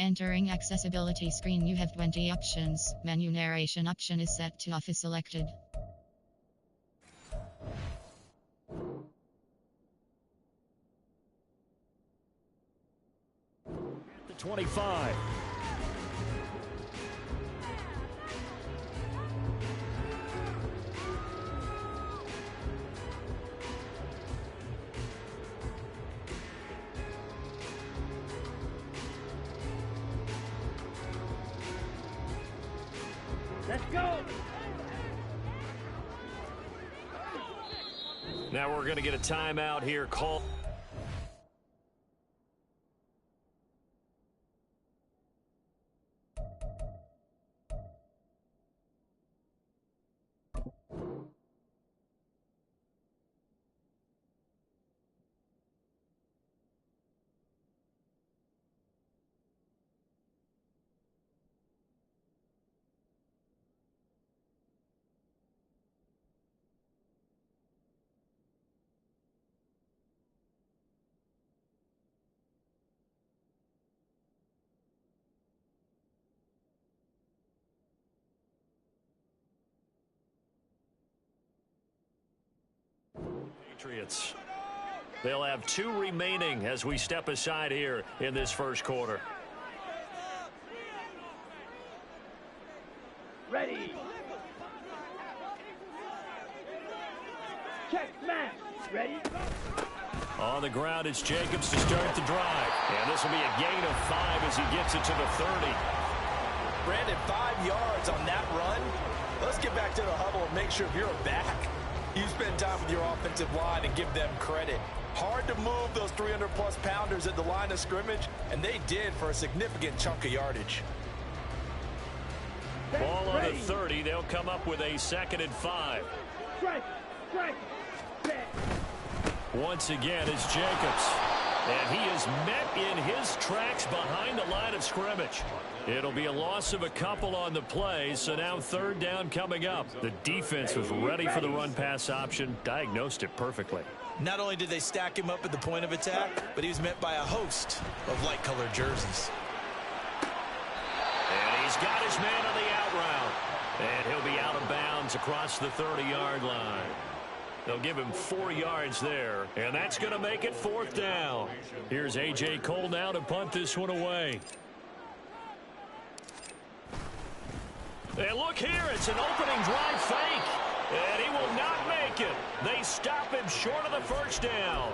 Entering accessibility screen, you have 20 options. Menu narration option is set to off is selected. The 25. Let's go! Now we're going to get a timeout here called. Patriots. They'll have 2 remaining as we step aside here in this first quarter. Ready. Check, smash. Ready. On the ground, it's Jacobs to start the drive. And this will be a gain of 5 as he gets it to the 30. Brandon, 5 yards on that run. Let's get back to the huddle and make sure if you're a back, you spend time with your offensive line and give them credit. Hard to move those 300-plus pounders at the line of scrimmage, and they did for a significant chunk of yardage. Ball on the 30. They'll come up with a 2nd and 5. Strike. Once again, it's Jacobs. And he is met in his tracks behind the line of scrimmage. It'll be a loss of a couple on the play, so now 3rd down coming up. The defense was ready for the run-pass option, diagnosed it perfectly. Not only did they stack him up at the point of attack, but he was met by a host of light-colored jerseys. And he's got his man on the out route. And he'll be out of bounds across the 30-yard line. They'll give him 4 yards there, and that's going to make it 4th down. Here's A.J. Cole now to punt this one away. And look here, it's an opening drive fake, and he will not make it. They stop him short of the 1st down.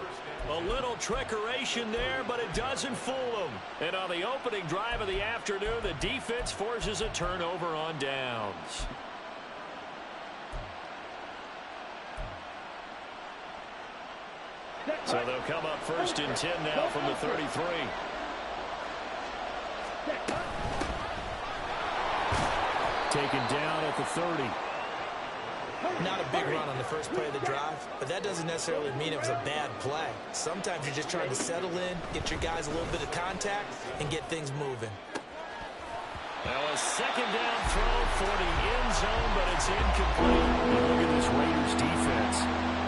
A little trickeration there, but it doesn't fool them. And on the opening drive of the afternoon, the defense forces a turnover on downs. So they'll come up 1st and 10 now from the 33. Taken down at the 30. Not a big run on the first play of the drive, but that doesn't necessarily mean it was a bad play. Sometimes you're just trying to settle in, get your guys a little bit of contact, and get things moving. Now a 2nd down throw for the end zone, but it's incomplete. And look at this Raiders defense.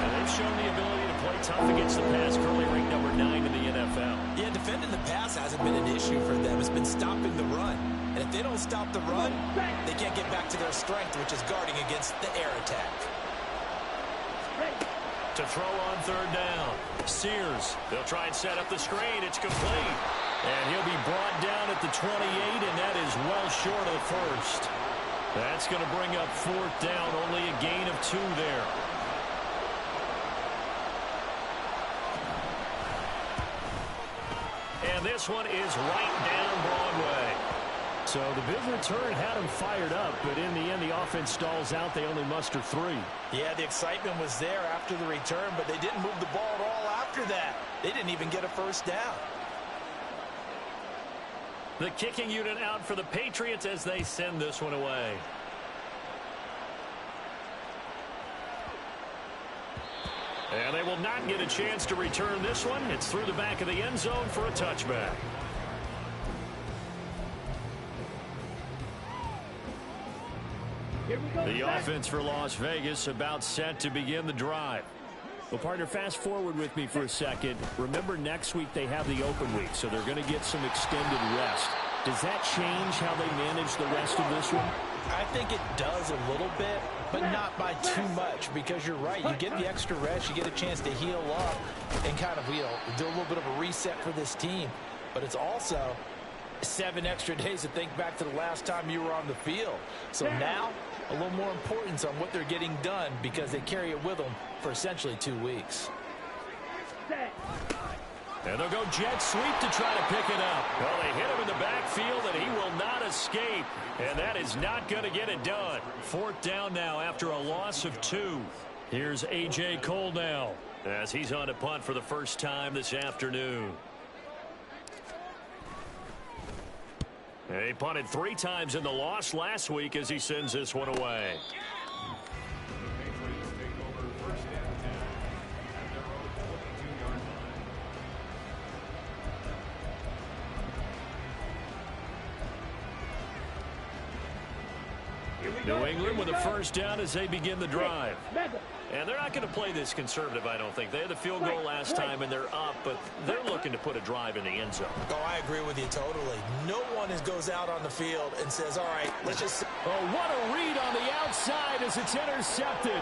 And they've shown the ability to play tough against the pass, currently ranked number 9 in the NFL. Yeah, defending the pass hasn't been an issue for them. It's been stopping the run. And if they don't stop the run, they can't get back to their strength, which is guarding against the air attack. To throw on 3rd down. Sears, they'll try and set up the screen. It's complete. And he'll be brought down at the 28, and that is well short of the 1st. That's going to bring up 4th down, only a gain of 2 there. And this one is right down Broadway. So the big return had them fired up, but in the end, the offense stalls out. They only muster 3. Yeah, the excitement was there after the return, but they didn't move the ball at all after that. They didn't even get a 1st down. The kicking unit out for the Patriots as they send this one away. And they will not get a chance to return this one. It's through the back of the end zone for a touchback. The offense for Las Vegas about set to begin the drive. Well, partner, fast forward with me for a second. Remember, next week they have the open week, so they're going to get some extended rest. Does that change how they manage the rest of this one? I think it does a little bit, but not by too much, because you're right. You get the extra rest, you get a chance to heal up and kind of, do a little bit of a reset for this team. But it's also 7 extra days to think back to the last time you were on the field. So now, a little more importance on what they're getting done, because they carry it with them for essentially 2 weeks. And they'll go jet sweep to try to pick it up. Well, they hit him in the backfield, and he will not escape. And that is not going to get it done. 4th down now after a loss of 2. Here's A.J. Cole now as he's on to punt for the first time this afternoon. He punted 3 times in the loss last week as he sends this one away. New England with a first down as they begin the drive. And they're not going to play this conservative, I don't think. They had the field goal last time, and they're up, but they're looking to put a drive in the end zone. Oh, I agree with you totally. No one goes out on the field and says, all right, let's just... Oh, what a read on the outside as it's intercepted.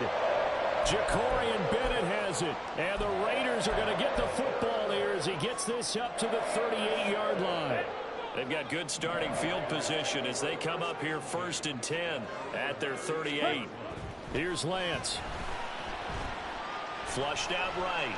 Jacorian Bennett has it, and the Raiders are going to get the football here as he gets this up to the 38-yard line. They've got good starting field position as they come up here 1st and 10 at their 38. Here's Lance. Flushed out right.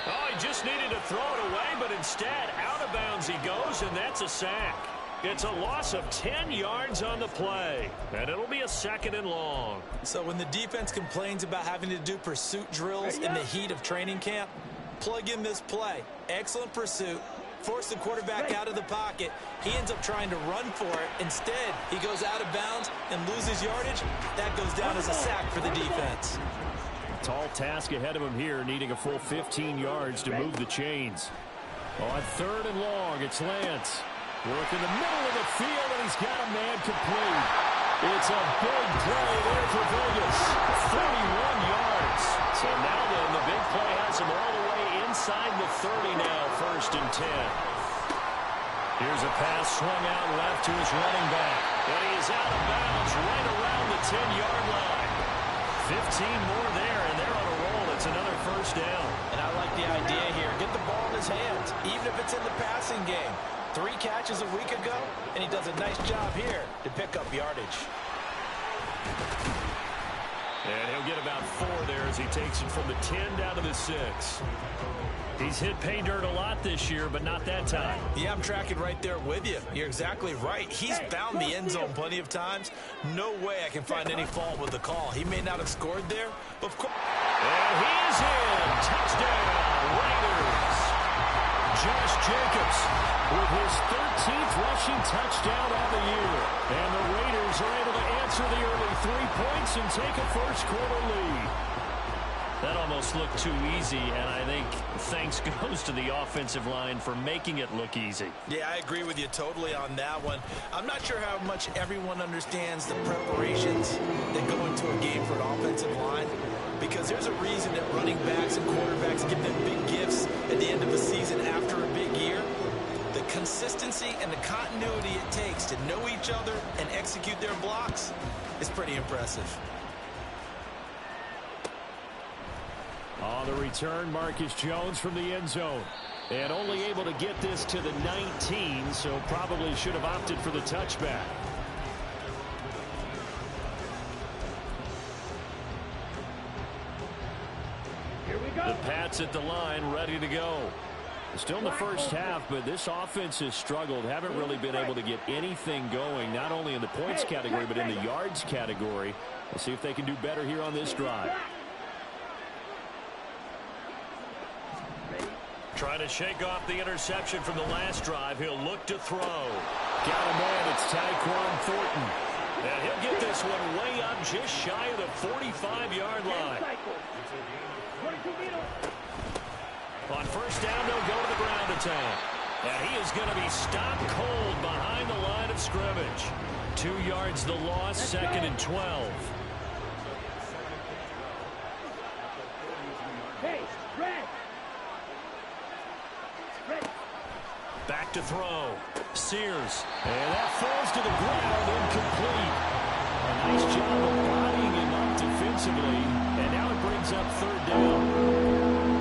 Oh, he just needed to throw it away, but instead out of bounds he goes, and that's a sack. It's a loss of 10 yards on the play, and it'll be a 2nd and long. So when the defense complains about having to do pursuit drills in the heat of training camp, plug in this play. Excellent pursuit. Force the quarterback out of the pocket. He ends up trying to run for it. Instead, he goes out of bounds and loses yardage. That goes down as a sack for the defense. Tall task ahead of him here, needing a full 15 yards to move the chains. On 3rd and long, it's Lance. Work in the middle of the field, and he's got a man complete. It's a big play there for Vegas. 31 yards. So now then, the big play has him all the way inside the 30 now, 1st and 10. Here's a pass swung out left to his running back. And he is out of bounds right around the 10-yard line. 15 more there, and they're on a roll. It's another 1st down. And I like the idea here. Get the ball in his hands, even if it's in the passing game. 3 catches a week ago, and he does a nice job here to pick up yardage. And he'll get about 4 there as he takes it from the 10 down to the 6. He's hit pay dirt a lot this year, but not that time. Yeah, I'm tracking right there with you. You're exactly right. He's found the end zone plenty of times. No way I can find any fault with the call. He may not have scored there, but of course. And he is in. Touchdown, Raiders. Josh Jacobs with his 13th rushing touchdown on the year. And the Raiders are able to answer the early 3 points and take a 1st quarter lead. That almost looked too easy, and I think thanks goes to the offensive line for making it look easy. Yeah, I agree with you totally on that one. I'm not sure how much everyone understands the preparations that go into a game for an offensive line, because there's a reason that running backs and quarterbacks give them big gifts at the end of the season after a big year. The consistency and the continuity it takes to know each other and execute their blocks is pretty impressive. On the return, Marcus Jones from the end zone. And only able to get this to the 19, so probably should have opted for the touchback. Here we go. The Pats at the line, ready to go. Still in the first half, but this offense has struggled. Haven't really been able to get anything going, not only in the points category, but in the yards category. We'll see if they can do better here on this drive. Trying to shake off the interception from the last drive. He'll look to throw. Got a man. It's Tyquan Thornton. And he'll get this one way up just shy of the 45-yard line. On 1st down, they'll go to the ground attack. And he is going to be stopped cold behind the line of scrimmage. 2 yards the loss, 2nd and 12. Hey, red. Back to throw. Sears. And that falls to the ground, incomplete. A nice job of bodying him up defensively. And now it brings up third down.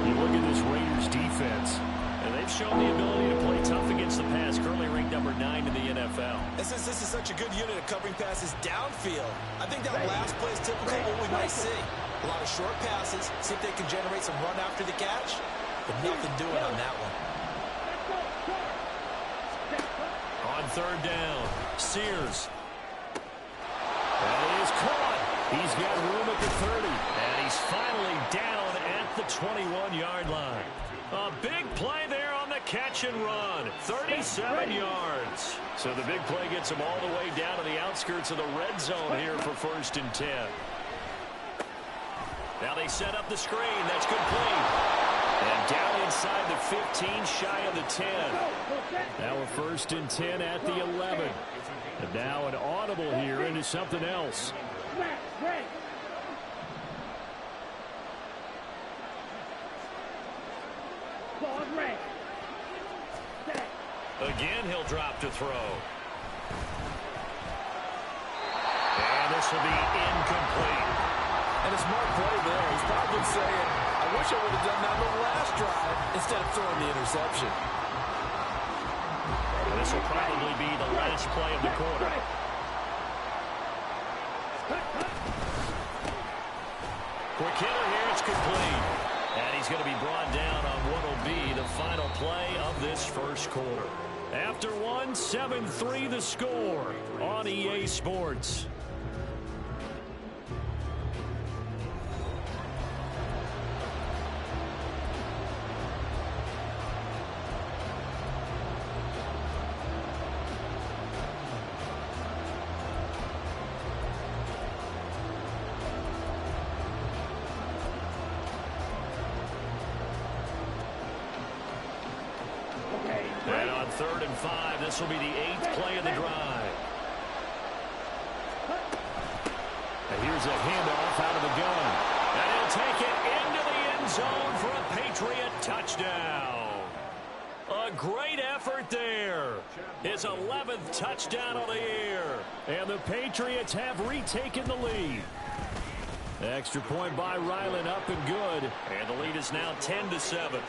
You look at this Raiders defense, and they've shown the ability to play tough against the pass, currently ranked number 9 in the NFL. And since this is such a good unit of covering passes downfield, I think that last play is typical of what we might see. A lot of short passes, see if they can generate some run after the catch, but nothing doing on that one. On third down, Sears. And he is caught. He's got room at the 30. And he's finally down at the 21-yard line. A big play there on the catch and run. 37 yards. So the big play gets him all the way down to the outskirts of the red zone here for 1st and 10. Now they set up the screen. That's complete. And down inside the 15, shy of the 10. Now a 1st and 10 at the 11. And now an audible here into something else. Again, he'll drop to throw. And this will be incomplete. And a smart play there. He's probably saying, I wish I would have done that on the last drive instead of throwing the interception. And this will probably be the last play of the quarter. Quick hitter here, it's complete. And he's going to be brought down on what will be the final play of this first quarter. After one, 7-3 the score on EA Sports. And on 3rd and 5, this will be the 8th play of the drive. And here's a handoff out of the gun. And he'll take it into the end zone for a Patriot touchdown. A great effort there. His 11th touchdown of the year. And the Patriots have retaken the lead. Extra point by Ryland, up and good. And the lead is now 10-7.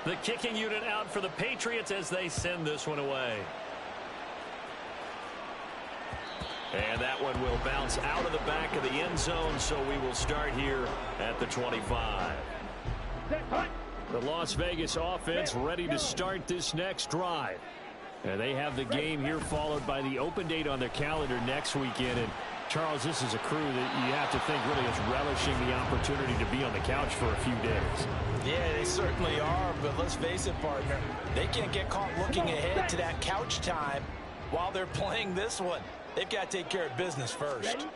The kicking unit out for the Patriots as they send this one away. And that one will bounce out of the back of the end zone, so we will start here at the 25. The Las Vegas offense ready to start this next drive. And they have the game here followed by the open date on their calendar next weekend. And Charles, this is a crew that you have to think really is relishing the opportunity to be on the couch for a few days. Yeah, they certainly are, but let's face it, partner. They can't get caught looking ahead to that couch time while they're playing this one. They've got to take care of business first.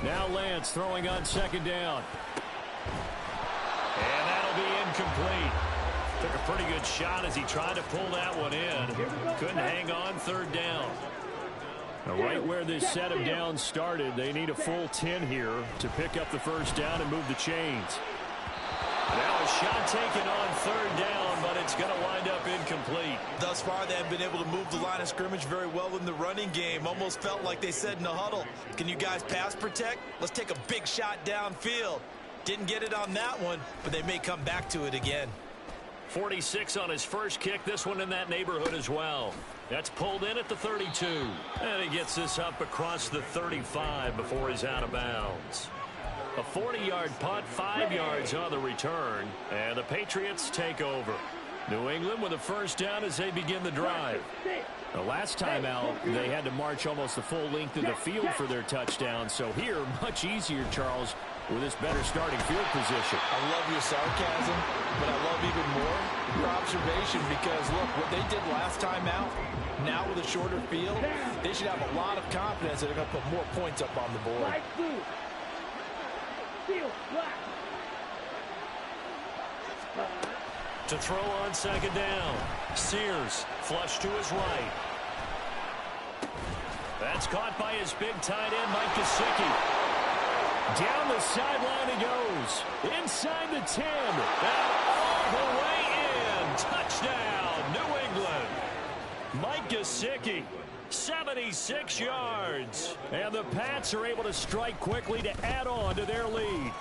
Now Lance throwing on 2nd down. And that'll be incomplete. Took a pretty good shot as he tried to pull that one in. Couldn't hang on 3rd down. Now right where this set of downs started, they need a full 10 here to pick up the 1st down and move the chains. Now a shot taken on 3rd down, but it's going to wind up incomplete. Thus far, they have been able to move the line of scrimmage very well in the running game. Almost felt like they said in the huddle, can you guys pass protect? Let's take a big shot downfield. Didn't get it on that one, but they may come back to it again. 46 on his first kick, this one in that neighborhood as well. That's pulled in at the 32. And he gets this up across the 35 before he's out of bounds. A 40-yard punt, 5 yards on the return, and the Patriots take over. New England with a 1st down as they begin the drive. The last time out, they had to march almost the full length of the field for their touchdown. So here, much easier, Charles, with this better starting field position. I love your sarcasm, but I love even more your observation because, look, what they did last time out, now with a shorter field, they should have a lot of confidence that they're going to put more points up on the board. To throw on 2nd down, Sears flush to his right. That's caught by his big tight end, Mike Gesicki. Down the sideline he goes. Inside the 10. And all the way in. Touchdown, New England. Mike Gesicki, 76 yards. And the Pats are able to strike quickly to add on to their lead.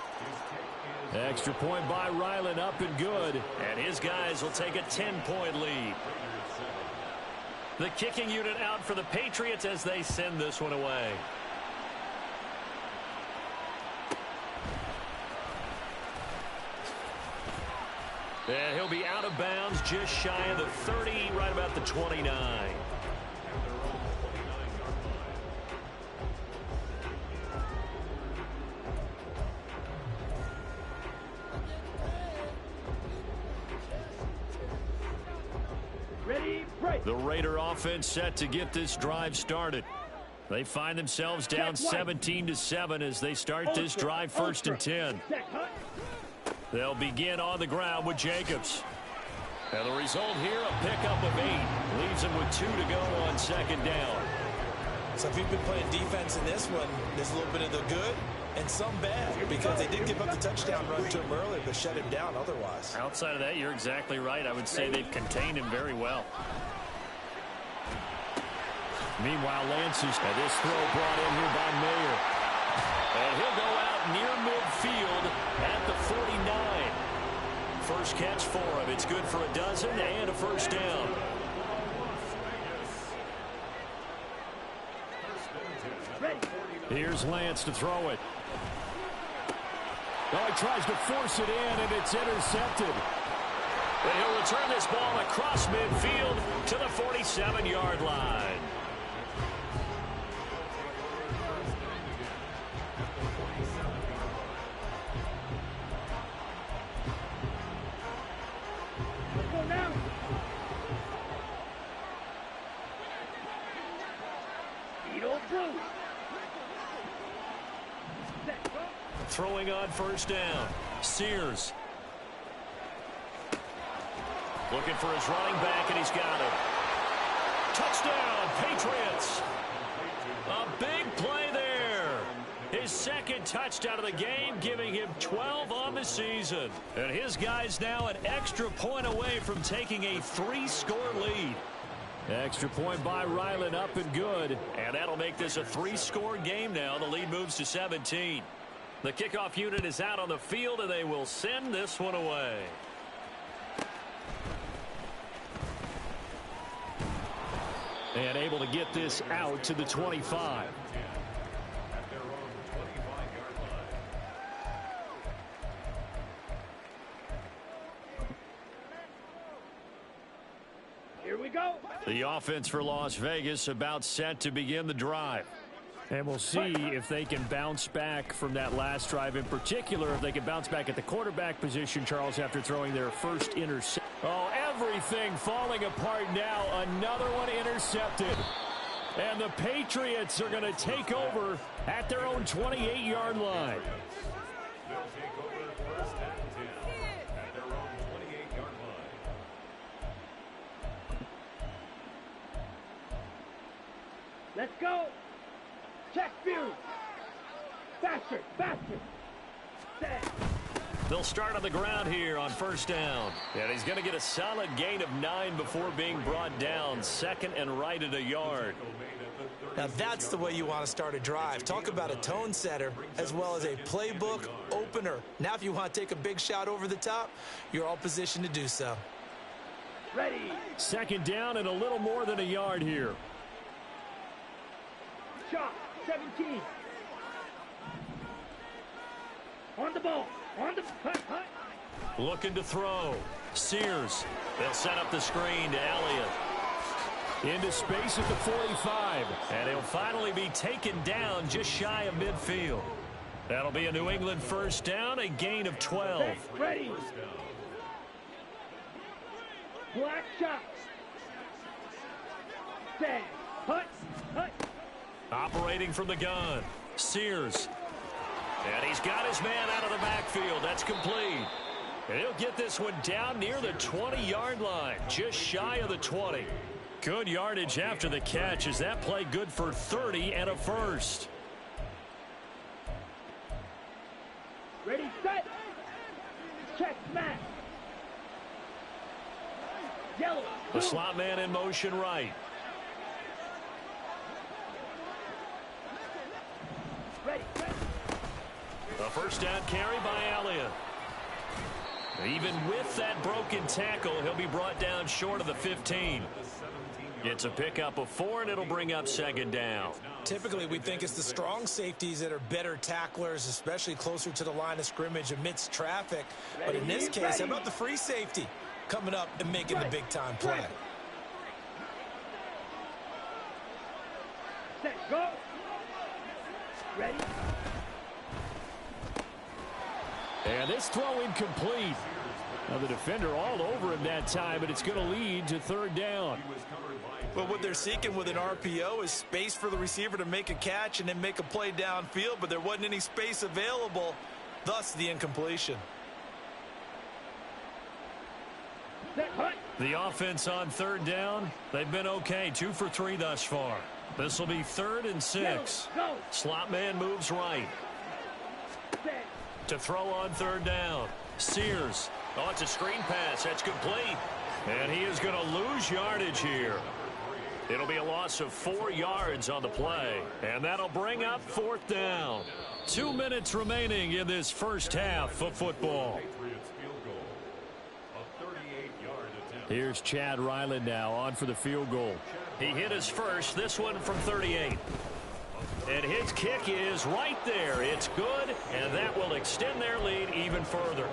Extra point by Ryland, up and good. And his guys will take a 10-point lead. The kicking unit out for the Patriots as they send this one away. And he'll be out of bounds just shy of the 30, right about the 29. Ready, break. The Raider offense set to get this drive started. They find themselves down 17-7 as they start this drive, first and 10. They'll begin on the ground with Jacobs. And the result here, a pickup of 8. Leaves them with 2 to go on second down. So if you've been playing defense in this one, there's a little bit of the good and some bad, because they did give up the touchdown run to him earlier, but shut him down otherwise. Outside of that, you're exactly right. I would say they've contained him very well. Meanwhile, Lance is at this throw brought in here by Mayer. And he'll go out near midfield at the 49. First catch for him. It's good for a dozen and a first down. Here's Lance to throw it. Oh, he tries to force it in, and it's intercepted. And he'll return this ball across midfield to the 47-yard line. Let's go now. Edo Blue. Throwing on first down. Sears. Looking for his running back, and he's got it. Touchdown, Patriots. A big play there. His second touchdown of the game, giving him 12 on the season. And his guys now an extra point away from taking a 3-score lead. Extra point by Ryland, up and good. And that'll make this a 3-score game now. The lead moves to 17. The kickoff unit is out on the field, and they will send this one away. And able to get this out to the 25. Here we go. The offense for Las Vegas about set to begin the drive. And we'll see if they can bounce back from that last drive. In particular, if they can bounce back at the quarterback position, Charles, after throwing their first interception. Oh, everything falling apart now. Another one intercepted. And the Patriots are going to take over at their own 28-yard line. Let's go. Check view. Faster, faster. Set. They'll start on the ground here on first down. And he's going to get a solid gain of 9 before being brought down. Second and right at a yard. Now that's the way you want to start a drive. Talk about a tone setter as well as a playbook opener. Now if you want to take a big shot over the top, you're all positioned to do so. Ready. Second down and a little more than a yard here. Shot. 17. On the ball. On the hut. Looking to throw. Sears. They'll set up the screen to Elliott. Into space at the 45. And he'll finally be taken down just shy of midfield. That'll be a New England first down, a gain of 12. Hey, ready. Black shot. Stand. Hut. Operating from the gun. Sears. And he's got his man out of the backfield. That's complete. And he'll get this one down near the 20-yard line, just shy of the 20. Good yardage after the catch. Is that play good for 30 and a first? Ready, set. Check, smash. Yellow. The slot man in motion right. Ready, set. A first down carry by Elliott. Even with that broken tackle, he'll be brought down short of the 15. It's a pickup of 4, and it'll bring up second down. Typically, we think it's the strong safeties that are better tacklers, especially closer to the line of scrimmage amidst traffic. But in this case, how about the free safety coming up and making the big-time play? Set, go. Ready. And this throw incomplete. Now the defender all over him that time, but it's going to lead to third down. But what they're seeking with an RPO is space for the receiver to make a catch and then make a play downfield, but there wasn't any space available, thus the incompletion. Set, hut. The offense on third down, they've been okay, 2 for 3 thus far. This will be 3rd and 6. Go. Slot man moves right. Set. To throw on third down. Sears. Oh, it's a screen pass. That's complete. And he is going to lose yardage here. It'll be a loss of 4 yards on the play. And that'll bring up 4th down. 2 minutes remaining in this first half of football. Here's Chad Ryland now on for the field goal. He hit his first, this one from 38. And his kick is right there. It's good, and that will extend their lead even further.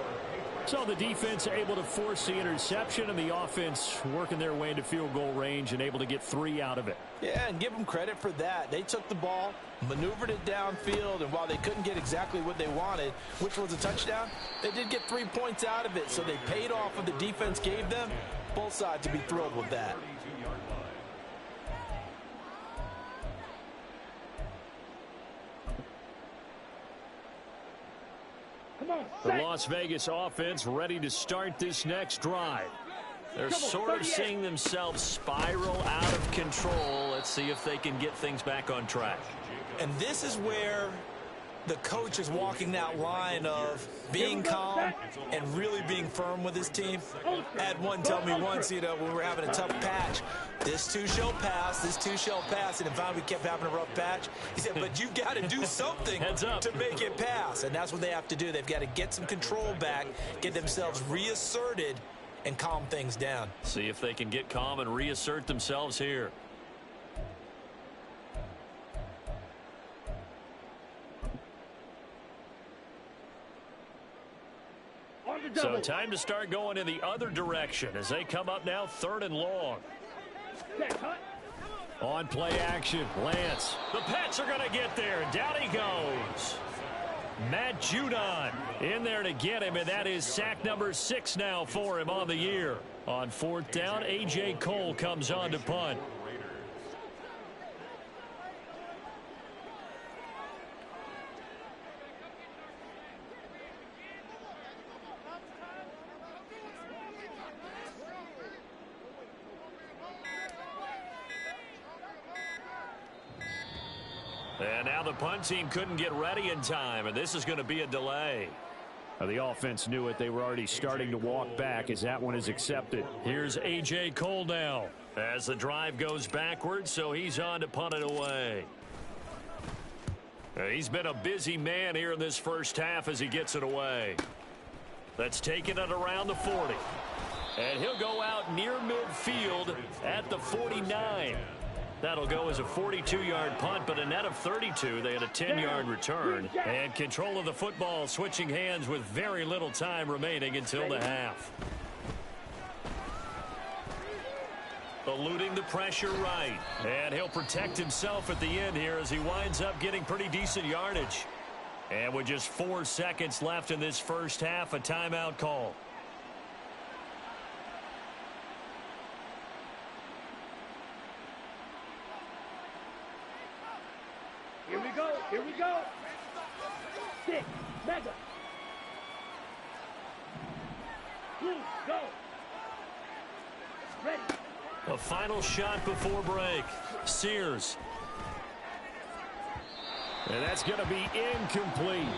So the defense able to force the interception, and the offense working their way into field goal range and able to get 3 out of it. Yeah, and give them credit for that. They took the ball, maneuvered it downfield, and while they couldn't get exactly what they wanted, which was a touchdown, they did get 3 points out of it, so they paid off what the defense gave them. Both sides to be thrilled with that. The Las Vegas offense ready to start this next drive. They're sort of seeing themselves spiral out of control. Let's see if they can get things back on track. And this is where the coach is walking that line of being calm and really being firm with his team. I had one tell me once, you know, when we were having a tough patch, this too shall pass, this too shall pass. And if we kept having a rough patch, he said, but you've got to do something to make it pass. And that's what they have to do. They've got to get some control back, get themselves reasserted, and calm things down. See if they can get calm and reassert themselves here. So time to start going in the other direction as they come up now 3rd and long. On play action, Lance. The Pats are going to get there. Down he goes. Matt Judon in there to get him, and that is sack number 6 now for him on the year. On 4th down, A.J. Cole comes on to punt. And now the punt team couldn't get ready in time, and this is going to be a delay. The offense knew it. They were already starting to walk back as that one is accepted. Here's A.J. Cole now as the drive goes backwards, so he's on to punt it away. He's been a busy man here in this first half as he gets it away. That's taking it around the 40. And he'll go out near midfield at the 49. That'll go as a 42-yard punt, but a net of 32. They had a 10-yard return. And control of the football switching hands with very little time remaining until the half. Eluding the pressure right. And he'll protect himself at the end here as he winds up getting pretty decent yardage. And with just 4 seconds left in this first half, a timeout call. Here we go. 6, mega. Blue, go. Ready. A final shot before break. Sears. And that's going to be incomplete.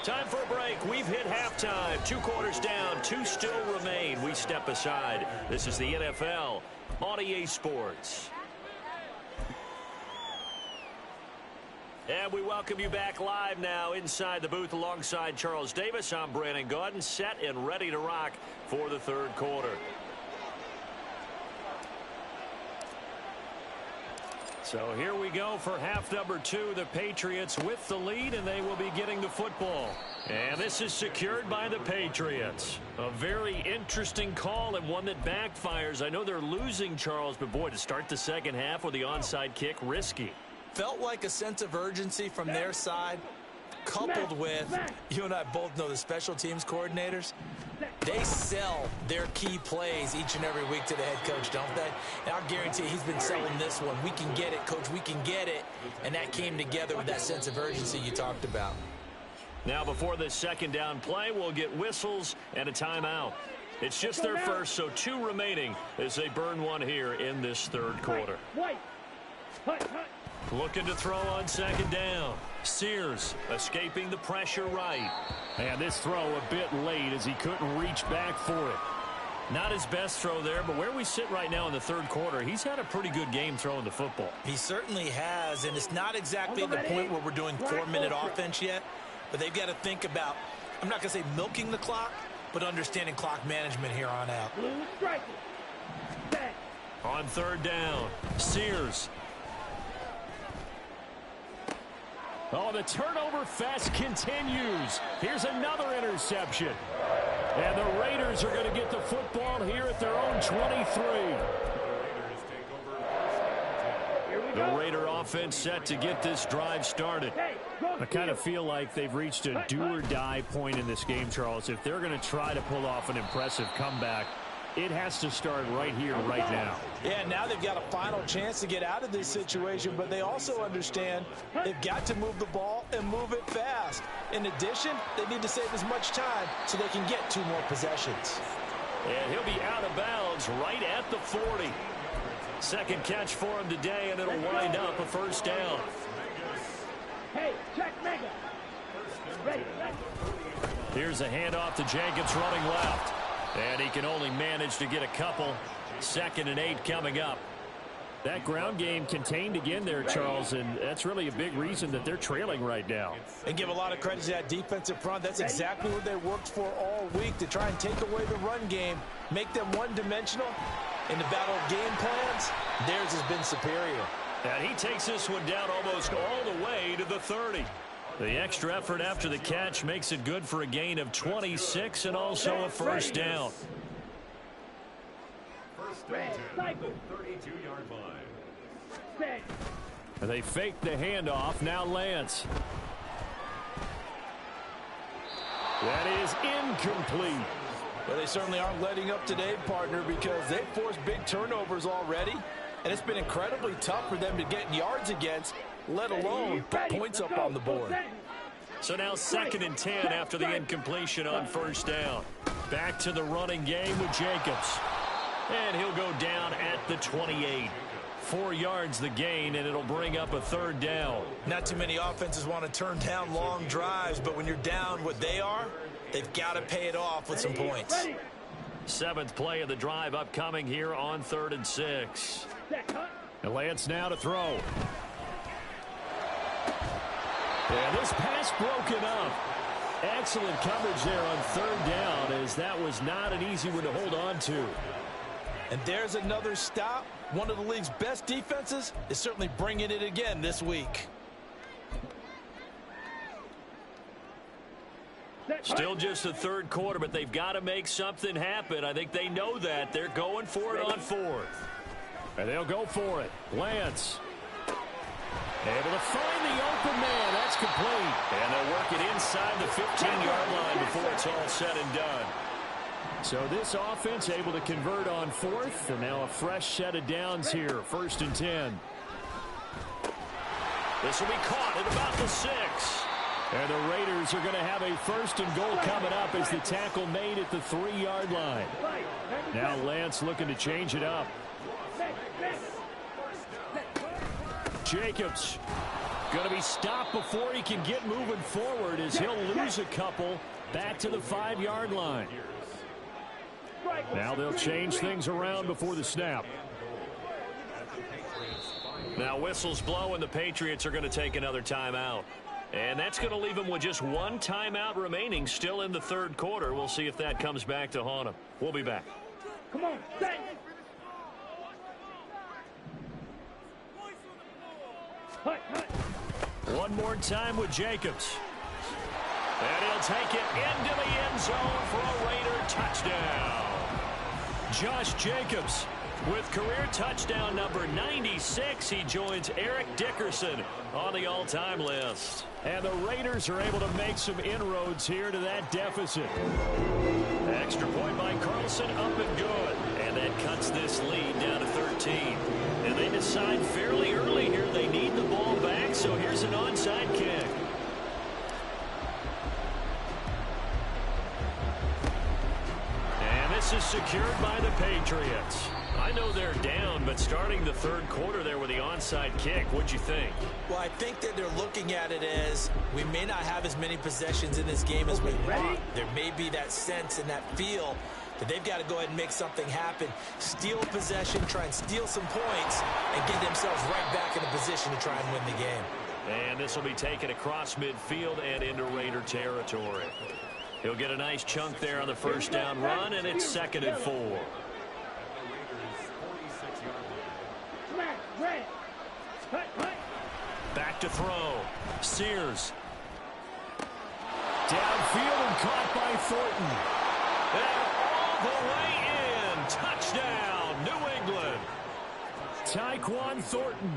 Time for a break. We've hit halftime. 2 quarters down. 2 still remain. We step aside. This is the NFL on EA Sports. And we welcome you back live now inside the booth alongside Charles Davis. I'm Brandon Gaudin, set and ready to rock for the third quarter. So here we go for half number 2. The Patriots with the lead, and they will be getting the football. And this is secured by the Patriots. A very interesting call and one that backfires. I know they're losing, Charles, but boy, to start the second half with the onside kick, risky. Felt like a sense of urgency from their side, coupled with, you and I both know the special teams coordinators, they sell their key plays each and every week to the head coach, don't they? And I'll guarantee he's been selling this one. We can get it, coach, we can get it. And that came together with that sense of urgency you talked about. Now before this second down play, we'll get whistles and a timeout. It's just their first, so 2 remaining as they burn one here in this third quarter. Looking to throw on second down. Sears escaping the pressure right. And this throw a bit late as he couldn't reach back for it. Not his best throw there, but where we sit right now in the third quarter, he's had a pretty good game throwing the football. He certainly has, and it's not exactly the point where we're doing 4-minute offense yet, but they've got to think about, I'm not going to say milking the clock, but understanding clock management here on out. On third down, Sears. Oh, the turnover fest continues. Here's another interception. And the Raiders are going to get the football here at their own 23. The Raider offense set to get this drive started. I kind of feel like they've reached a do-or-die point in this game, Charles. If they're going to try to pull off an impressive comeback, it has to start right here, right now. Yeah, now they've got a final chance to get out of this situation, but they also understand they've got to move the ball and move it fast. In addition, they need to save as much time so they can get 2 more possessions. And he'll be out of bounds right at the 40. Second catch for him today, and it'll wind up a first down. Hey, check Mega. Ready. Here's a handoff to Jacobs running left. And he can only manage to get a couple. 2nd and 8 coming up. That ground game contained again there, Charles, and that's really a big reason that they're trailing right now. And give a lot of credit to that defensive front. That's exactly what they worked for all week, to try and take away the run game, make them one-dimensional. In the battle of game plans, theirs has been superior. And he takes this one down almost all the way to the 30. The extra effort after the catch makes it good for a gain of 26 and also a first down. First down, 32-yard line. They fake the handoff. Now Lance. That is incomplete. Well, they certainly aren't letting up today, partner, because they've forced big turnovers already. And it's been incredibly tough for them to get yards against, let alone put points up on the board. So now 2nd and 10 after the incompletion on first down. Back to the running game with Jacobs. And he'll go down at the 28. 4 yards the gain, and it'll bring up a third down. Not too many offenses want to turn down long drives, but when you're down what they are, they've got to pay it off with some points. 7th play of the drive upcoming here on 3rd and 6. And Lance now to throw. And this pass broken up. Excellent coverage there on 3rd down, as that was not an easy one to hold on to. And there's another stop. One of the league's best defenses is certainly bringing it again this week. Still just the third quarter, but they've got to make something happen. I think they know that. They're going for it on 4th. And they'll go for it. Lance. Able to find the open man. That's complete. And they'll work it inside the 15-yard line before it's all said and done. So this offense able to convert on 4th. And now a fresh set of downs here. 1st and 10. This will be caught at about the 6. And the Raiders are going to have a 1st and goal coming up as the tackle made at the 3-yard line. Now Lance looking to change it up. Jacobs. Going to be stopped before he can get moving forward as he'll lose a couple back to the 5-yard line. Now they'll change things around before the snap. Now whistles blow and the Patriots are going to take another timeout. And that's going to leave them with just one timeout remaining still in the third quarter. We'll see if that comes back to haunt them. We'll be back. Come on, set. One more time with Jacobs. And he'll take it into the end zone for a Raider touchdown. Josh Jacobs with career touchdown number 96. He joins Eric Dickerson on the all-time list. And the Raiders are able to make some inroads here to that deficit. Extra point by Carlson, up and good. And that cuts this lead down to 13. And they decide fairly early here they need the ball back, so here's an onside kick. And this is secured by the Patriots. I know they're down, but starting the third quarter there with the onside kick, what'd you think? Well, I think that they're looking at it as we may not have as many possessions in this game as we want. There may be that sense and that feel that they've got to go ahead and make something happen, steal possession, try and steal some points, and get themselves right back in a position to try and win the game. And this will be taken across midfield and into Raider territory. He'll get a nice chunk there on the first down run, and it's 2nd and 4. Back to throw. Sears. Downfield and caught by Thornton. And all the way in. Touchdown, New England. Tyquan Thornton.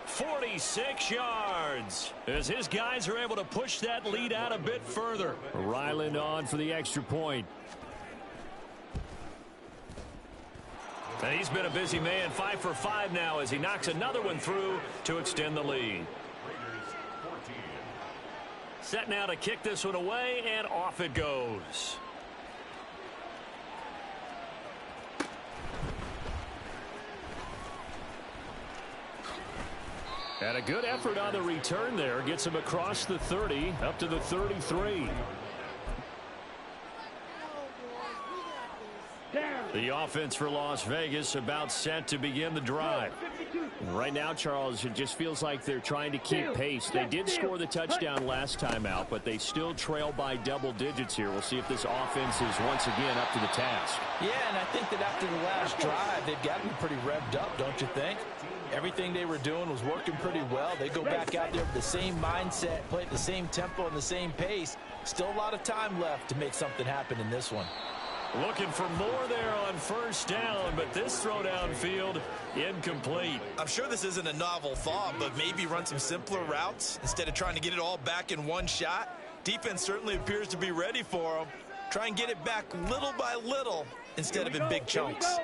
46 yards. As his guys are able to push that lead out a bit further. Ryland on for the extra point. And he's been a busy man, 5 for 5 now as he knocks another one through to extend the lead. Set now to kick this one away, and off it goes. And a good effort on the return there. Gets him across the 30, up to the 33. The offense for Las Vegas about set to begin the drive. Right now, Charles, it just feels like they're trying to keep pace. They did score the touchdown last time out, but they still trail by double digits here. We'll see if this offense is once again up to the task. Yeah, and I think that after the last drive, they've got to be pretty revved up, don't you think? Everything they were doing was working pretty well. They go back out there with the same mindset, play at the same tempo and the same pace. Still a lot of time left to make something happen in this one. Looking for more there on first down, but this throw downfield incomplete. I'm sure this isn't a novel thought, but maybe run some simpler routes instead of trying to get it all back in one shot. Defense certainly appears to be ready for them. Try and get it back little by little instead of in big chunks.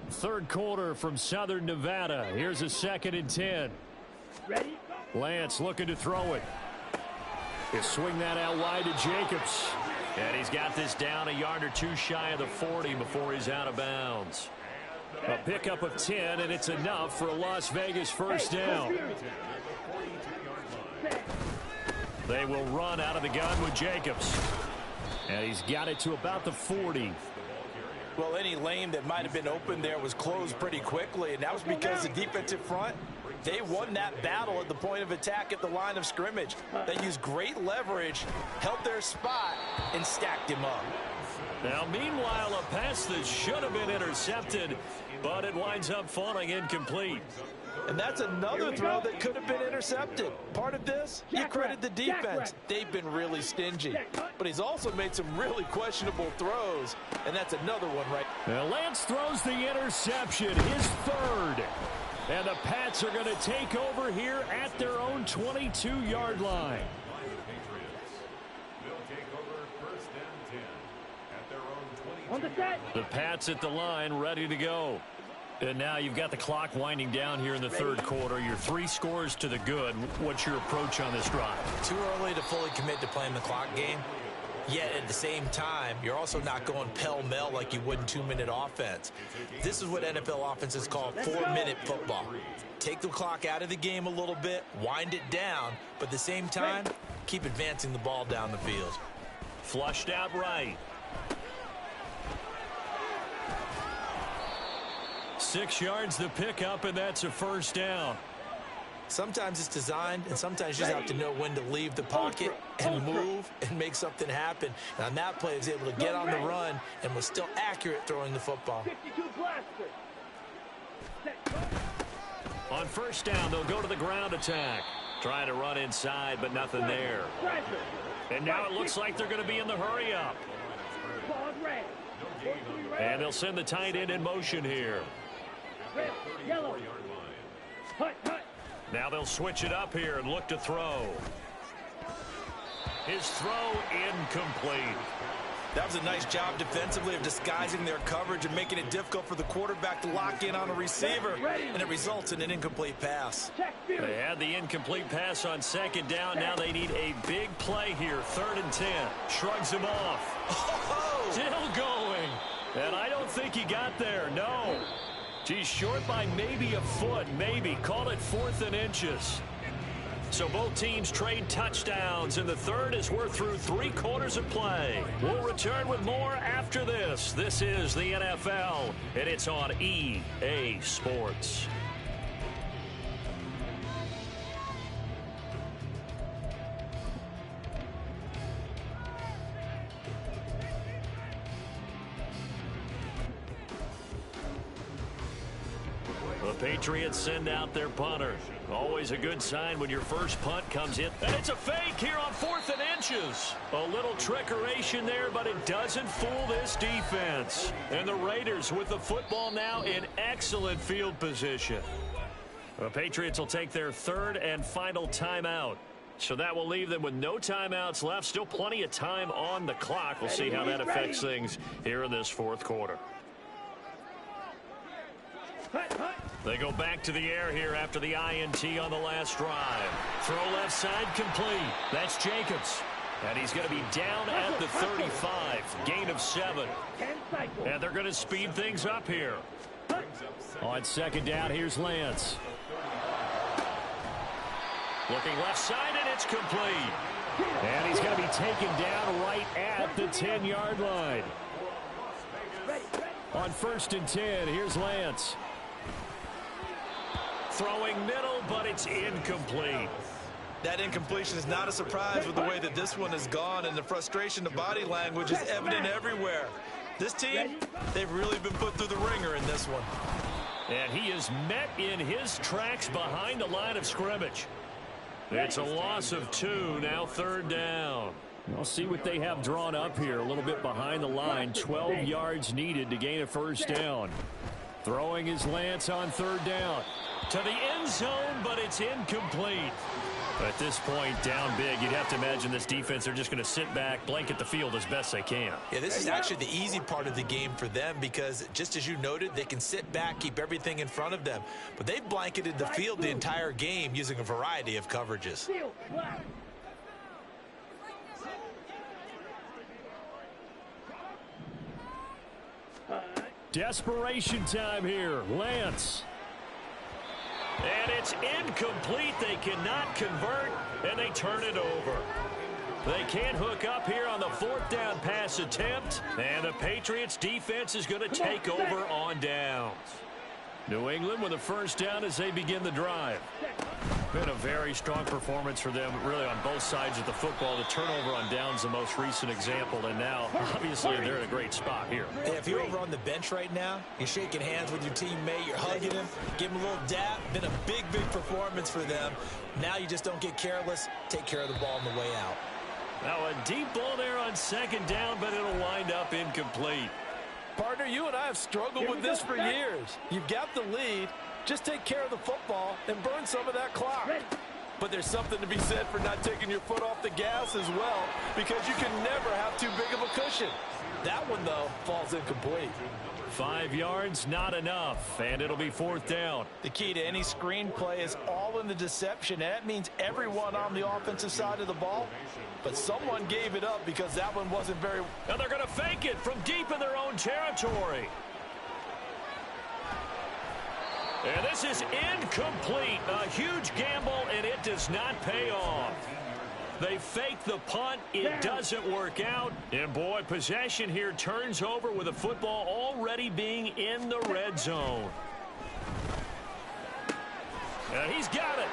Third quarter from Southern Nevada. Here's a 2nd and 10. Ready? Lance looking to throw it. He'll swing that out wide to Jacobs. And he's got this down a yard or two shy of the 40 before he's out of bounds. A pickup of 10, and it's enough for a Las Vegas first down. They will run out of the gun with Jacobs. And he's got it to about the 40. Well, any lane that might have been open there was closed pretty quickly, and that was because the defensive front, they won that battle at the point of attack at the line of scrimmage. They used great leverage, held their spot, and stacked him up. Now, meanwhile, a pass that should have been intercepted, but it winds up falling incomplete. And that's another throw that could have been intercepted. Part of this, you credit the defense. They've been really stingy. But he's also made some really questionable throws, and that's another one right. Now Lance throws the interception, his third. And the Pats are going to take over here at their own 22-yard line. On the set. The Pats at the line, ready to go. And now you've got the clock winding down here in the third quarter. Your 3 scores to the good. What's your approach on this drive? Too early to fully commit to playing the clock game. Yet at the same time, you're also not going pell-mell like you would in 2-minute offense. This is what NFL offenses call 4-minute football. Take the clock out of the game a little bit, wind it down, but at the same time, keep advancing the ball down the field. Flushed out right. 6 yards to pick up, and that's a first down. Sometimes it's designed, and sometimes you just have to know when to leave the pocket and move and make something happen. And on that play, he was able to get on the run and was still accurate throwing the football. On first down, they'll go to the ground attack. Trying to run inside, but nothing there. And now it looks like they're going to be in the hurry-up. And they'll send the tight end in motion here. Now they'll switch it up here and look to throw. His throw incomplete. That was a nice job defensively of disguising their coverage and making it difficult for the quarterback to lock in on a receiver, and it results in an incomplete pass. They had the incomplete pass on second down. Now they need a big play here. 3rd and 10. Shrugs him off. Still going. And I don't think he got there. No. He's short by maybe a foot. Maybe. Call it 4th and inches. So both teams trade touchdowns in the third as we're through 3 quarters of play. We'll return with more after this. This is the NFL, and it's on EA Sports. The Patriots send out their punter. Always a good sign when your first punt comes in. And it's a fake here on 4th and inches. A little trickeration there, but it doesn't fool this defense. And the Raiders with the football now in excellent field position. The Patriots will take their 3rd and final timeout. So that will leave them with no timeouts left. Still plenty of time on the clock. We'll see how that affects things here in this 4th quarter. They go back to the air here after the INT on the last drive. Throw left side complete. That's Jacobs. And he's going to be down at the 35. Gain of 7. And they're going to speed things up here. On second down, here's Lance. Looking left side, and it's complete. And he's going to be taken down right at the 10-yard line. On 1st and 10, here's Lance. Throwing middle, but it's incomplete. That incompletion is not a surprise with the way that this one has gone, and the frustration, the body language is evident everywhere. This team, they've really been put through the ringer in this one. And he is met in his tracks behind the line of scrimmage. It's a loss of 2, now 3rd down. We'll see what they have drawn up here. A little bit behind the line. 12 yards needed to gain a first down. Throwing his Lance on 3rd down. To the end zone, but it's incomplete. At this point, down big, you'd have to imagine this defense, they're just going to sit back, blanket the field as best they can. Yeah, this is actually the easy part of the game for them because, just as you noted, they can sit back, keep everything in front of them. But they've blanketed the field the entire game using a variety of coverages. Desperation time here. Lance. And it's incomplete. They cannot convert, and they turn it over. They can't hook up here on the 4th down pass attempt, and the Patriots defense is going to take over on downs. New England with a first down as they begin the drive. Been a very strong performance for them, really, on both sides of the football. The turnover on downs, the most recent example, and now, obviously, they're in a great spot here. Yeah, if you're over on the bench right now, you're shaking hands with your teammate, you're hugging him, give him a little dap. Been a big, big performance for them. Now you just don't get careless. Take care of the ball on the way out. Now a deep ball there on 2nd down, but it'll wind up incomplete. Partner, you and I have struggled with this for years. You've got the lead. Just take care of the football and burn some of that clock. But there's something to be said for not taking your foot off the gas as well, because you can never have too big of a cushion. That one, though, falls incomplete. 5 yards, not enough, and it'll be 4th down. The key to any screenplay is all in the deception, and that means everyone on the offensive side of the ball. But someone gave it up because that one wasn't very... And they're going to fake it from deep in their own territory. And this is incomplete. A huge gamble, and it does not pay off. They fake the punt. It doesn't work out. And, boy, possession here turns over with the football already being in the red zone. And he's got it.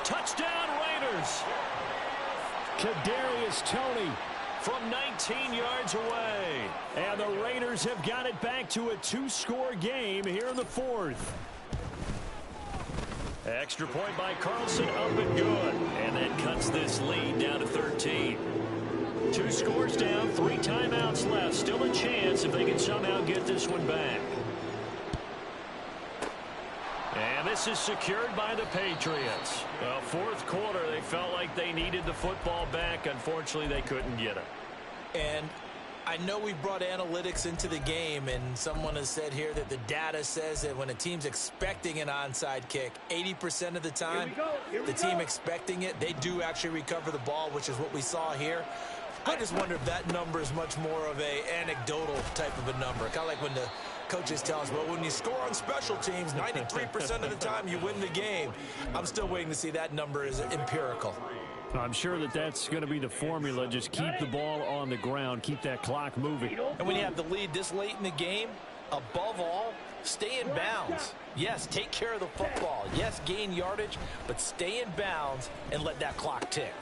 Touchdown, Raiders. Kadarius Toney from 19 yards away. And the Raiders have got it back to a 2-score game here in the 4th. Extra point by Carlson, up and good. And that cuts this lead down to 13. 2 scores down, 3 timeouts left. Still a chance if they can somehow get this one back. And this is secured by the Patriots. Well, 4th quarter, they felt like they needed the football back. Unfortunately, they couldn't get it. And I know we brought analytics into the game, and someone has said here that the data says that when a team's expecting an onside kick, 80% of the time, the team expecting it, they do actually recover the ball, which is what we saw here. I just wonder if that number is much more of a anecdotal type of a number. Kind of like when the coaches tell us, well, when you score on special teams, 93% of the time you win the game. I'm still waiting to see that number is empirical. I'm sure that that's going to be the formula. Just keep the ball on the ground. Keep that clock moving. And when you have the lead this late in the game, above all, stay in bounds. Yes, take care of the football. Yes, gain yardage, but stay in bounds and let that clock tick.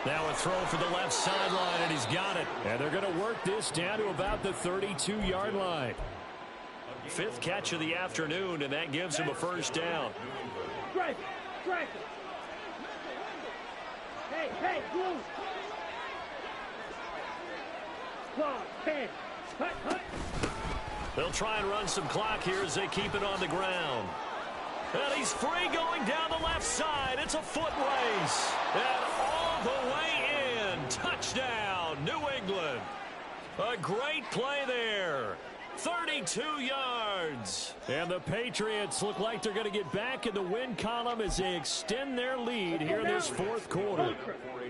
Now a throw for the left sideline, and he's got it. And they're going to work this down to about the 32-yard line. 5th catch of the afternoon, and that gives him a 1st down. Strike it. Strike it. Hey, blue. Claw, 10. Hut. They'll try and run some clock here as they keep it on the ground. And he's free going down the left side. It's a foot race. And all the way in. Touchdown, New England. A great play there. 32 yards. And the Patriots look like they're going to get back in the win column as they extend their lead here in this 4th quarter.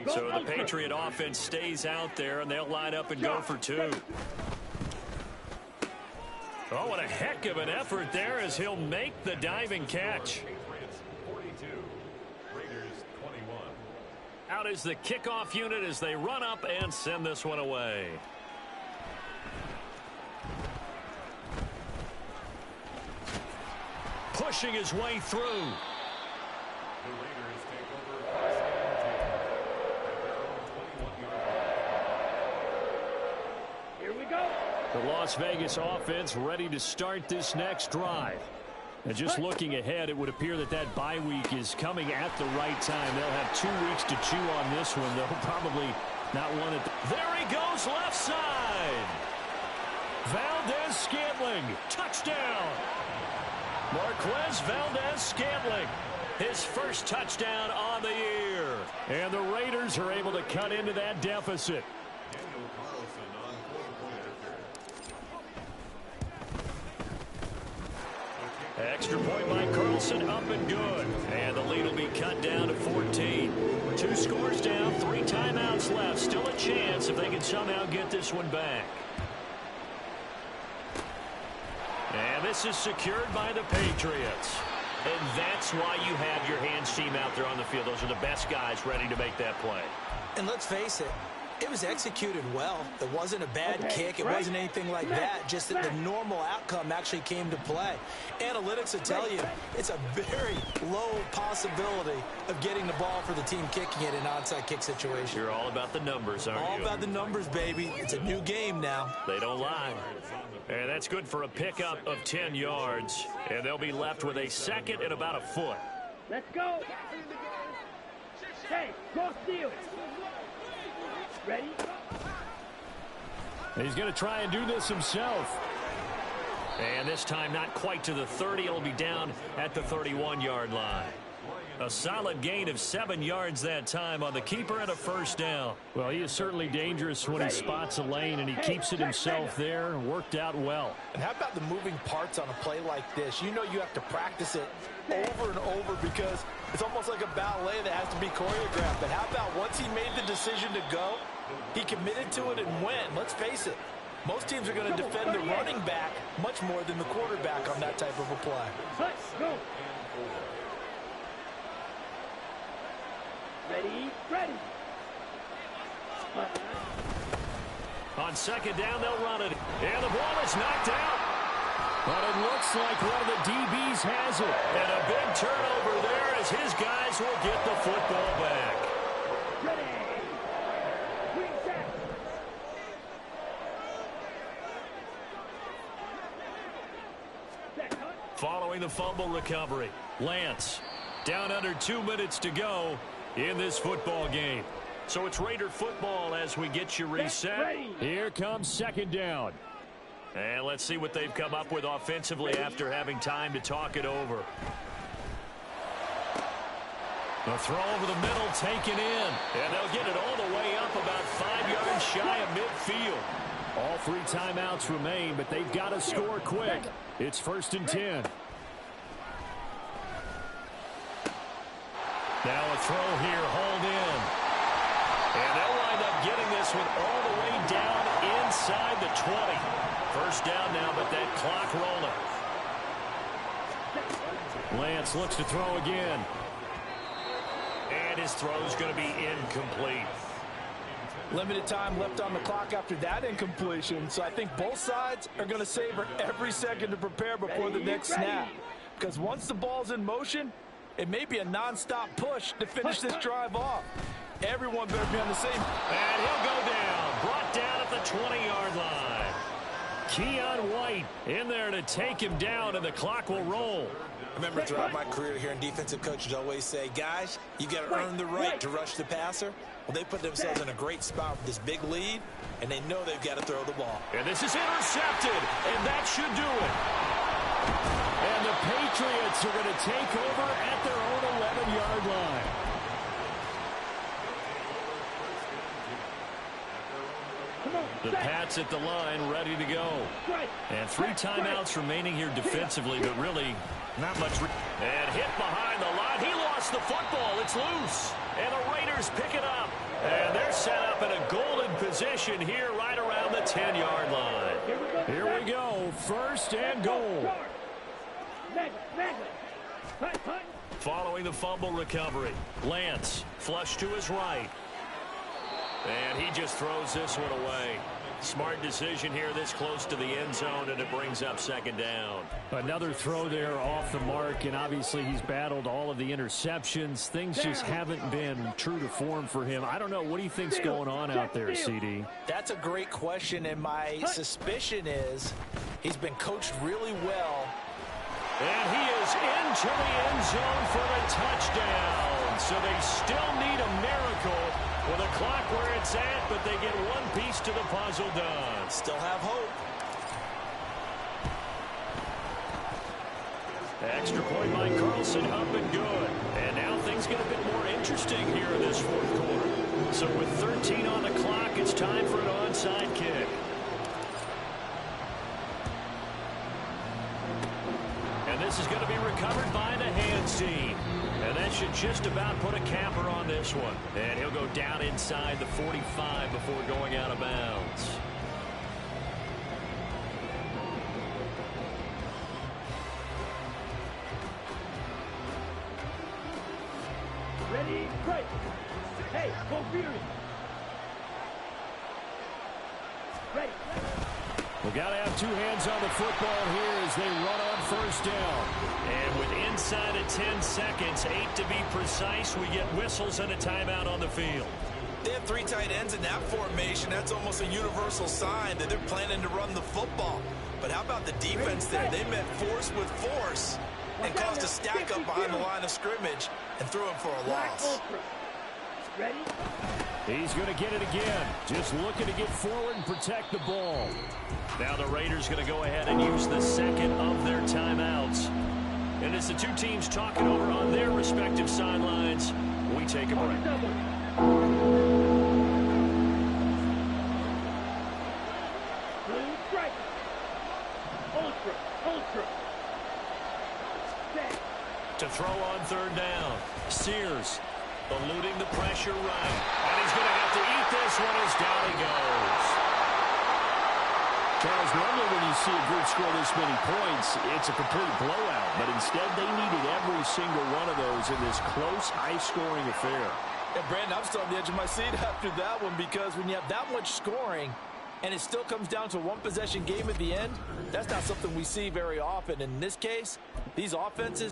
So the Patriot offense stays out there, and they'll line up and go for 2. Oh, what a heck of an effort there as he'll make the diving catch. Out is the kickoff unit as they run up and send this one away. Pushing his way through. The Raiders take over at their own 21-yard line. Here we go. The Las Vegas offense ready to start this next drive. And just looking ahead, it would appear that that bye week is coming at the right time. They'll have 2 weeks to chew on this one. They'll probably not want it. There he goes, left side. Valdez-Scantling, touchdown. Marquez Valdez-Scantling, his 1st touchdown on the year. And the Raiders are able to cut into that deficit. Daniel Carlson on 4-point after. Extra point by Carlson, up and good. And the lead will be cut down to 14. 2 scores down, 3 timeouts left. Still a chance if they can somehow get this one back. And this is secured by the Patriots. And that's why you have your hands team out there on the field. Those are the best guys ready to make that play. And let's face it, it was executed well. It wasn't a bad kick. It wasn't anything like that. Just that the normal outcome actually came to play. Analytics will tell you it's a very low possibility of getting the ball for the team kicking it in an onside kick situation. You're all about the numbers, aren't you? All about the numbers, baby. It's a new game now. They don't lie. And that's good for a pickup of 10 yards. And they'll be left with a 2nd and about a foot. Let's go. Hey, go steal it. Ready? He's going to try and do this himself. And this time not quite to the 30. It'll be down at the 31-yard line. A solid gain of 7 yards that time on the keeper and a first down. Well, he is certainly dangerous when he spots a lane, and he keeps it himself there. Worked out well. And how about the moving parts on a play like this? You know you have to practice it over and over because it's almost like a ballet that has to be choreographed. But how about once he made the decision to go, he committed to it and went. Let's face it, most teams are going to defend the running back much more than the quarterback on that type of a play. Let's go. Ready. On second down, they'll run it. And the ball is knocked out. But it looks like one of the DBs has it. And a big turnover there as his guys will get the football back. Ready. Reset. Following the fumble recovery, Lance down under 2 minutes to go in this football game. So it's Raider football as we get you reset. Here comes second down. And let's see what they've come up with offensively after having time to talk it over. The throw over the middle taken in. And they'll get it all the way up about 5 yards shy of midfield. All 3 timeouts remain, but they've got to score quick. It's 1st and 10. Now a throw here, hauled in. And they'll wind up getting this one all the way down inside the 20. First down now, but that clock rolling. Lance looks to throw again. And his throw's going to be incomplete. Limited time left on the clock after that incompletion, so I think both sides are going to savor every second to prepare before the next snap. Because once the ball's in motion, it may be a non-stop push to finish this drive off. Everyone better be on the same. And he'll go down. Brought down at the 20-yard line. Keon White in there to take him down, and the clock will roll. I remember throughout my career here in defensive coaches always say, guys, you got to earn the right to rush the passer. Well, they put themselves in a great spot with this big lead, and they know they've got to throw the ball. And this is intercepted, and that should do it. And the Patriots are going to take over at their own 11-yard line. The Pats at the line, ready to go. And 3 timeouts remaining here defensively, but really not much. And hit behind the line. He lost the football. It's loose. And the Raiders pick it up. And they're set up in a golden position here right around the 10-yard line. Here we go. 1st and goal. Following the fumble recovery, Lance flush to his right. And he just throws this one away. Smart decision here this close to the end zone, and it brings up second down. Another throw there off the mark, and obviously he's battled all of the interceptions. Things just haven't been true to form for him. I don't know. What do you think's going on out there, CD? That's a great question, and my suspicion is he's been coached really well. And he is into the end zone for a touchdown. So they still need a miracle with a clock where it's at, but they get one piece to the puzzle done. Still have hope. Extra point by Carlson, up and good. And now things get a bit more interesting here in this 4th quarter. So with 13 on the clock, it's time for an onside kick. And this is going to be recovered by the hands team. And that should just about put a capper on this one. And he'll go down inside the 45 before going out of bounds. Ready, break. Hey, go Fury. Ready. We got to have 2 hands on the football here as they run on 1st down. And with inside of 10 seconds, 8 to be precise, we get whistles and a timeout on the field. They have 3 tight ends in that formation. That's almost a universal sign that they're planning to run the football. But how about the defense there? They met force with force and caused a stack up behind the line of scrimmage and threw him for a loss. Ready? He's going to get it again. Just looking to get forward and protect the ball. Now the Raiders going to go ahead and use the second of their timeouts. And as the two teams talking over on their respective sidelines, we take a break. Blue strike. Ultra. Set. To throw on third down. Sears eluding the pressure run. And he's going to have to eat this one as down he goes. Charles, normally when you see a group score this many points, it's a complete blowout. But instead, they needed every single one of those in this close, high-scoring affair. And Brandon, I'm still on the edge of my seat after that one, because when you have that much scoring and it still comes down to a one-possession game at the end, that's not something we see very often. In this case, these offenses